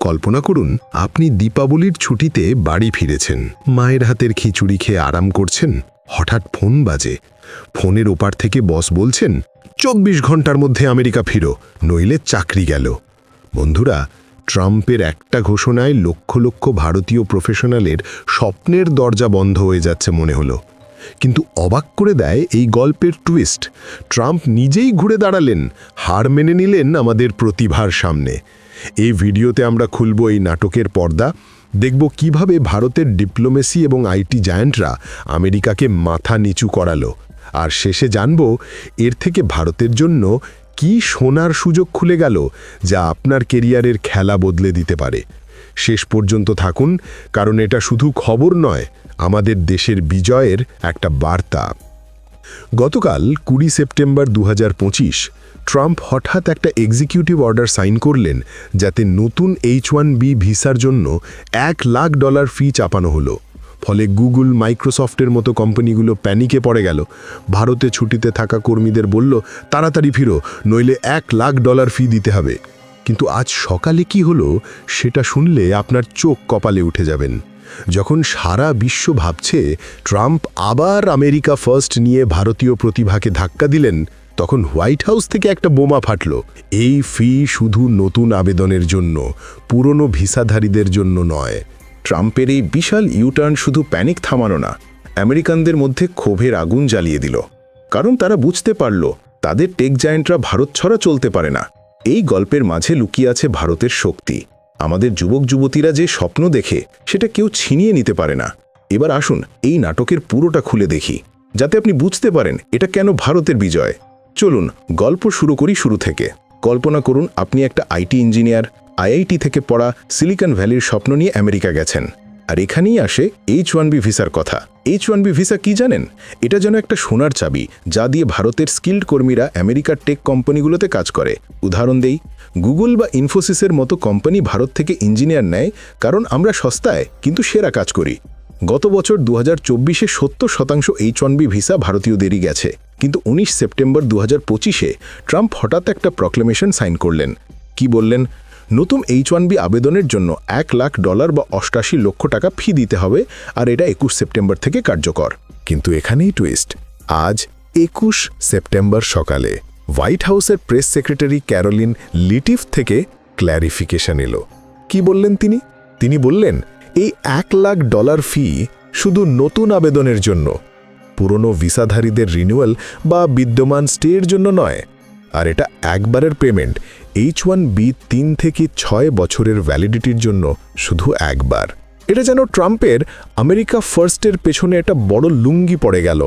কল্পনা করুন আপনি দীপাবলির ছুটিতে বাড়ি ফিরেছেন, মায়ের হাতের খিচুড়ি খেয়ে আরাম করছেন। হঠাৎ ফোন বাজে। ফোনের ওপার থেকে বস বলছেন 24 ঘন্টার মধ্যে আমেরিকা ফিরো, নইলে চাকরি গেল। বন্ধুরা, ট্রাম্পের একটা ঘোষণায় লক্ষ লক্ষ ভারতীয় প্রফেশনালের স্বপ্নের দরজা বন্ধ হয়ে যাচ্ছে মনে হলো। কিন্তু অবাক করে দেয় এই গল্পের টুইস্ট। ট্রাম্প নিজেই ঘুরে দাঁড়ালেন, হার মেনে নিলেন আমাদের প্রতিভার সামনে। এই ভিডিওতে আমরা খুলব এই নাটকের পর্দা, দেখব কিভাবে ভারতের ডিপ্লোমেসি এবং আইটি জায়ান্টরা আমেরিকাকে মাথা নিচু করালো, আর শেষে জানব এর থেকে ভারতের জন্য কি সোনার সুযোগ খুলে গেল, যা আপনার কেরিয়ারের খেলা বদলে দিতে পারে। শেষ পর্যন্ত থাকুন, কারণ এটা শুধু খবর নয়, আমাদের দেশের বিজয়ের একটা বার্তা। গতকাল 20 সেপ্টেম্বর 2025 ট্রাম্প হঠাৎ একটা এক্সিকিউটিভ অর্ডার সাইন করলেন, যাতে নতুন H1B ভিসার জন্য $1 লাখ ফি চাপানো হলো। ফলে গুগল, মাইক্রোসফটের মতো কোম্পানিগুলো প্যানিকে পড়ে গেল। ভারতে ছুটিতে থাকা কর্মীদের বলল, তাড়াতাড়ি ফিরো, নইলে $1 লাখ ফি দিতে হবে। কিন্তু আজ সকালে কি হলো সেটা শুনলে আপনার চোখ কপালে উঠে যাবেন। যখন সারা বিশ্ব ভাবছে ট্রাম্প আবার আমেরিকা ফার্স্ট নিয়ে ভারতীয় প্রতিভাকে ধাক্কা দিলেন, তখন হোয়াইট হাউস থেকে একটা বোমা ফাটল। এই ফি শুধু নতুন আবেদনের জন্য, পুরনো ভিসাধারীদের জন্য নয়। ট্রাম্পের এই বিশাল ইউটার্ন শুধু প্যানিক থামানো না, আমেরিকানদের মধ্যে ক্ষোভের আগুন জ্বালিয়ে দিল। কারণ তারা বুঝতে পারল তাদের টেক জায়ান্টরা ভারত ছাড়া চলতে পারে না। এই গল্পের মাঝে লুকিয়ে আছে ভারতের শক্তি। আমাদের যুবক যুবতীরা যে স্বপ্ন দেখে সেটা কেউ ছিনিয়ে নিতে পারে না। এবার আসুন এই নাটকের পুরোটা খুলে দেখি, যাতে আপনি বুঝতে পারেন এটা কেন ভারতের বিজয়। চলুন গল্প শুরু করি শুরু থেকে। কল্পনা করুন আপনি একটা আইটি ইঞ্জিনিয়ার, আইআইটি থেকে পড়া, সিলিকন ভ্যালির স্বপ্ন নিয়ে আমেরিকা গেছেন। আর এখানেই আসে H1B ভিসার কথা। H1B ভিসা কি জানেন? এটা যেন একটা সোনার চাবি, যা দিয়ে ভারতের স্কিল্ড কর্মীরা আমেরিকার টেক কোম্পানিগুলোতে কাজ করে। উদাহরণ দেই, গুগল বা ইনফোসিসের মতো কোম্পানি ভারত থেকে ইঞ্জিনিয়ার নেয়, কারণ আমরা সস্তায় কিন্তু সেরা কাজ করি। গত বছর 2024-এ 70% H1B ভিসা ভারতীয়দেরই গেছে। কিন্তু 19 সেপ্টেম্বর 2025-এ ট্রাম্প হঠাৎ একটা প্রক্লেমেশন সাইন করলেন। কি বললেন? নতুন H1B আবেদনের জন্য $1 লাখ বা 88 লক্ষ টাকা ফি দিতে হবে, আর এটা 21 সেপ্টেম্বর থেকে কার্যকর। কিন্তু এখানেই টুইস্ট। আজ 21 সেপ্টেম্বর সকালে হোয়াইট হাউসের প্রেস সেক্রেটারি ক্যারোলিন লিটিফ থেকে ক্ল্যারিফিকেশন এলো। কি বললেন তিনি? তিনি বললেন এই $1 লাখ ফি শুধু নতুন আবেদনের জন্য, পুরনো ভিসাধারীদের রিনিউয়াল বা বিদ্যমান স্টের জন্য নয়। আর এটা একবারের পেমেন্ট, H1B 3 থেকে 6 বছরের ভ্যালিডিটির জন্য শুধু একবার। এটা যেন ট্রাম্পের আমেরিকা ফার্স্টের পেছনে একটা বড় লুঙ্গি পড়ে গেল।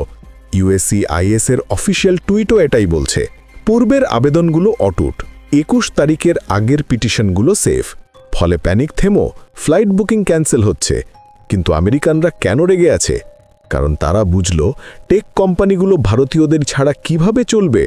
USCIS এর অফিসিয়াল টুইটও এটাই বলছে। পূর্বের আবেদনগুলো অটুট, 21 তারিখের আগের পিটিশনগুলো সেফ। ফলে প্যানিক থেমো, ফ্লাইট বুকিং ক্যান্সেল হচ্ছে। কিন্তু আমেরিকানরা কেন রেগে আছে? কারণ তারা বুঝল টেক কোম্পানিগুলো ভারতীয়দের ছাড়া কিভাবে চলবে।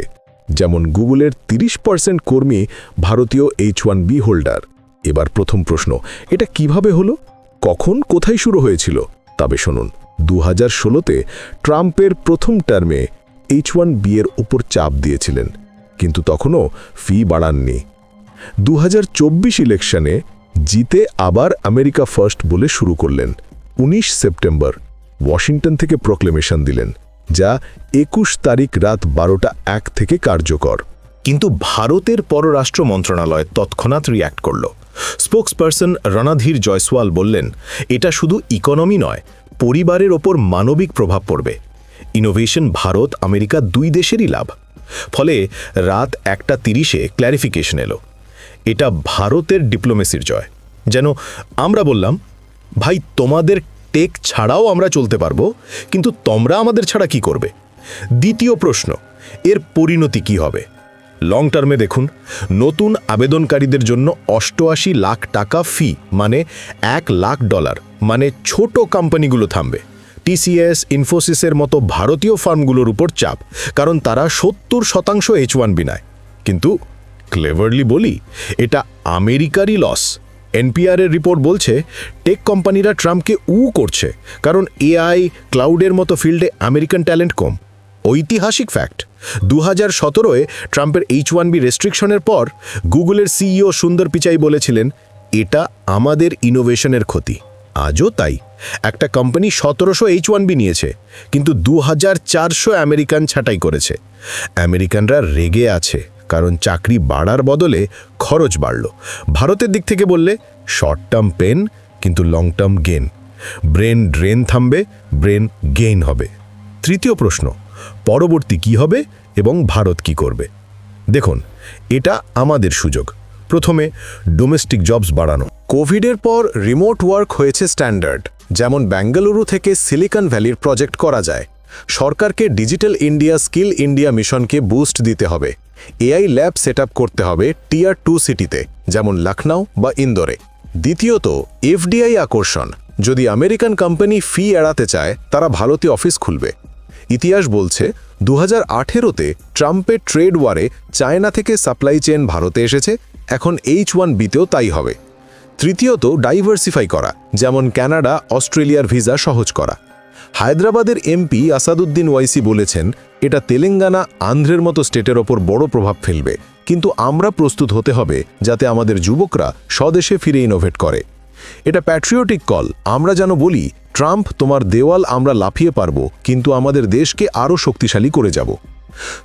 যেমন গুগলের 30% কর্মী ভারতীয় H1B হোল্ডার। এবার প্রথম প্রশ্ন, এটা কিভাবে হলো? কখন, কোথায় শুরু হয়েছিল? তবে শুনুন, 2016-তে ট্রাম্পের প্রথম টার্মে H1B এর উপর চাপ দিয়েছিলেন, কিন্তু তখনও ফি বাড়াননি। 2024 ইলেকশনে জিতে আবার আমেরিকা ফার্স্ট বলে শুরু করলেন। 19 সেপ্টেম্বর ওয়াশিংটন থেকে প্রক্লেমেশন দিলেন, যা 21 তারিখ রাত 12:01 থেকে কার্যকর। কিন্তু ভারতের পররাষ্ট্র মন্ত্রণালয় তৎক্ষণাৎ রিয়্যাক্ট করল। স্পোকসপারসন রণধীর জয়সওয়াল বললেন, এটা শুধু ইকোনমি নয়, পরিবারের ওপর মানবিক প্রভাব পড়বে। ইনোভেশন ভারত আমেরিকা দুই দেশেরই লাভ। ফলে রাত 1:30-এ ক্ল্যারিফিকেশন এলো। এটা ভারতের ডিপ্লোমেসির জয়। যেন আমরা বললাম, ভাই তোমাদের টেক ছাড়াও আমরা চলতে পারবো, কিন্তু তোমরা আমাদের ছাড়া কি করবে? দ্বিতীয় প্রশ্ন, এর পরিণতি কি হবে? লং টার্মে দেখুন, নতুন আবেদনকারীদের জন্য 88 লাখ টাকা ফি, মানে $1 লাখ, মানে ছোট কোম্পানিগুলো থামবে। TCS, ইনফোসিসের মতো ভারতীয় ফার্মগুলোর উপর চাপ, কারণ তারা 70% H1B নেয়। কিন্তু ক্লেভারলি বলি, এটা আমেরিকারই লস। NPR এর রিপোর্ট বলছে টেক কোম্পানিরা ট্রাম্পকে করছে, কারণ AI, ক্লাউডের মতো ফিল্ডে আমেরিকান ট্যালেন্ট কম। ঐতিহাসিক ফ্যাক্ট, 2017-এ ট্রাম্পের H1B রেস্ট্রিকশনের পর গুগলের CEO সুন্দর পিচাই বলেছিলেন, এটা আমাদের ইনোভেশনের ক্ষতি। আজও তাই, একটা কোম্পানি 1700 H1B নিয়েছে, কিন্তু 2400 আমেরিকান ছাঁটাই করেছে। আমেরিকানরা রেগে আছে, কারণ চাকরি বাড়ার বদলে খরচ বাড়ল। ভারতের দিক থেকে বললে শর্ট টার্ম পেন, কিন্তু long term gain. Brain drain থামবে, ব্রেন গেইন হবে। তৃতীয় প্রশ্ন, পরবর্তী কি হবে এবং ভারত কি করবে? দেখুন, এটা আমাদের সুযোগ। প্রথমে ডোমেস্টিক জবস বাড়ানো। কোভিডের পর রিমোট ওয়ার্ক হয়েছে স্ট্যান্ডার্ড, যেমন বেঙ্গালুরু থেকে সিলিকন ভ্যালির প্রজেক্ট করা যায়। সরকারকে ডিজিটাল ইন্ডিয়া স্কিল ইন্ডিয়া মিশনকে বুস্ট দিতে হবে। এআই ল্যাব সেট করতে হবে টিয়ার 2 সিটিতে, যেমন লখনউ বা ইন্দোরে। দ্বিতীয়ত, এফডিআই আকর্ষণ। যদি আমেরিকান কোম্পানি ফি এড়াতে চায়, তারা ভারতে অফিস খুলবে। ইতিহাস বলছে 2018তে ট্রাম্পের ট্রেড ওয়ারে চায়না থেকে সাপ্লাই চেইন ভারতে এসেছে, এখন H1Bতেও তাই হবে। তৃতীয়ত, ডাইভার্সিফাই করা, যেমন কানাডা, অস্ট্রেলিয়ার ভিসা সহজ করা। হায়দ্রাবাদের এমপি আসাদুদ্দিন ওয়াইসি বলেছেন, এটা তেলেঙ্গানা, আন্ধ্রের মতো স্টেটের ওপর বড় প্রভাব ফেলবে, কিন্তু আমরা প্রস্তুত হতে হবে যাতে আমাদের যুবকরা স্বদেশে ফিরে ইনোভেট করে। এটা প্যাট্রিয়টিক কল। আমরা যেন বলি, ট্রাম্প, তোমার দেওয়াল আমরা লাফিয়ে পারব, কিন্তু আমাদের দেশকে আরও শক্তিশালী করে যাব।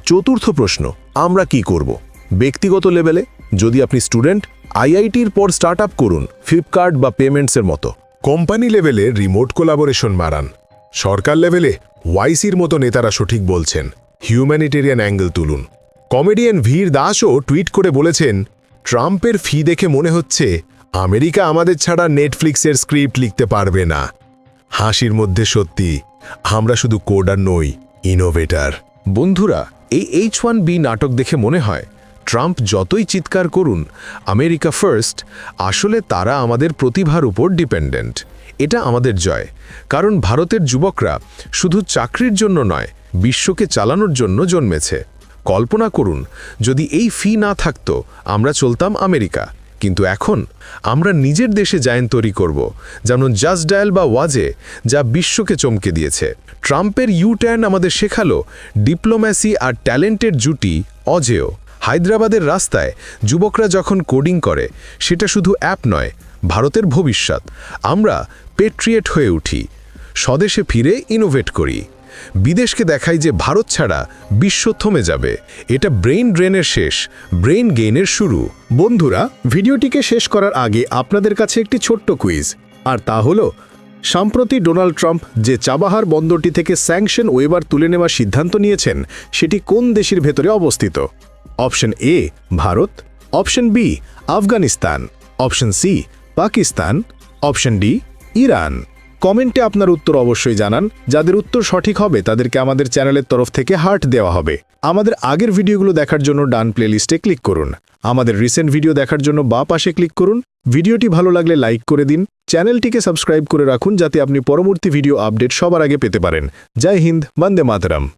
চতুর্থ প্রশ্ন, আমরা কি করব? ব্যক্তিগত লেভেলে, যদি আপনি স্টুডেন্ট, আইআইটির পর স্টার্ট আপ করুন, ফ্লিপকার্ট বা পেমেন্টসের মতো। কোম্পানি লেভেলে রিমোট কোলাবোরেশন বাড়ান। সরকার লেভেলে ওয়াইসির মতো নেতারা সঠিক বলছেন, হিউম্যানিটেরিয়ান অ্যাঙ্গেল তুলুন। কমেডিয়ান ভীর দাসও টুইট করে বলেছেন, ট্রাম্পের ফি দেখে মনে হচ্ছে আমেরিকা আমাদের ছাড়া নেটফ্লিক্সের স্ক্রিপ্ট লিখতে পারবে না। হাসির মধ্যে সত্যি, আমরা শুধু কোডার নই, ইনোভেটার। বন্ধুরা, এই H1B নাটক দেখে মনে হয় ট্রাম্প যতই চিৎকার করুন আমেরিকা ফার্স্ট, আসলে তারা আমাদের প্রতিভার উপর ডিপেন্ডেন্ট। এটা আমাদের জয়, কারণ ভারতের যুবকরা শুধু চাকরির জন্য নয়, বিশ্বকে চালানোর জন্য জন্মেছে। কল্পনা করুন, যদি এই ফি না থাকতো, আমরা চলতাম আমেরিকা। কিন্তু এখন আমরা নিজের দেশে জায়েন্ট তৈরি করব, যেমন জাস্ট ডায়াল বা ওয়াজে, যা বিশ্বকে চমকে দিয়েছে। ট্রাম্পের ইউ-টার্ন আমাদের শেখালো ডিপ্লোম্যাসি আর ট্যালেন্টের জুটি অজেয়। হায়দ্রাবাদের রাস্তায় যুবকরা যখন কোডিং করে, সেটা শুধু অ্যাপ নয়, ভারতের ভবিষ্যৎ। আমরা পেট্রিয়েট হয়ে উঠি, স্বদেশে ফিরে ইনোভেট করি, বিদেশকে দেখাই যে ভারত ছাড়া বিশ্ব থমে যাবে। এটা ব্রেইন ড্রেনের শেষ, ব্রেইন গেইনের শুরু। বন্ধুরা, ভিডিওটিকে শেষ করার আগে আপনাদের কাছে একটি ছোট্ট কুইজ, আর তা হলো, সম্প্রতি ডোনাল্ড ট্রাম্প যে চাবাহার বন্দরটি থেকে স্যাংশন ওয়েবার তুলে নেওয়ার সিদ্ধান্ত নিয়েছেন, সেটি কোন দেশের ভেতরে অবস্থিত? Option A Bharat, option B Afghanistan, option C Pakistan, option D Iran. কমেন্টে আপনার উত্তর অবশ্যই জানান। যাদের উত্তর সঠিক হবে তাদেরকে আমাদের চ্যানেলের তরফ থেকে হার্ট দেওয়া হবে। আমাদের আগের ভিডিওগুলো দেখার জন্য ডান প্লেলিস্টে ক্লিক করুন। আমাদের রিসেন্ট ভিডিও দেখার জন্য বাঁ পাশে ক্লিক করুন। ভিডিওটি ভালো লাগলে লাইক করে দিন। চ্যানেলটিকে সাবস্ক্রাইব করে রাখুন, যাতে আপনি পরবর্তী ভিডিও আপডেট সবার আগে পেতে পারেন। জয় হিন্দ, বন্দে মাতরম।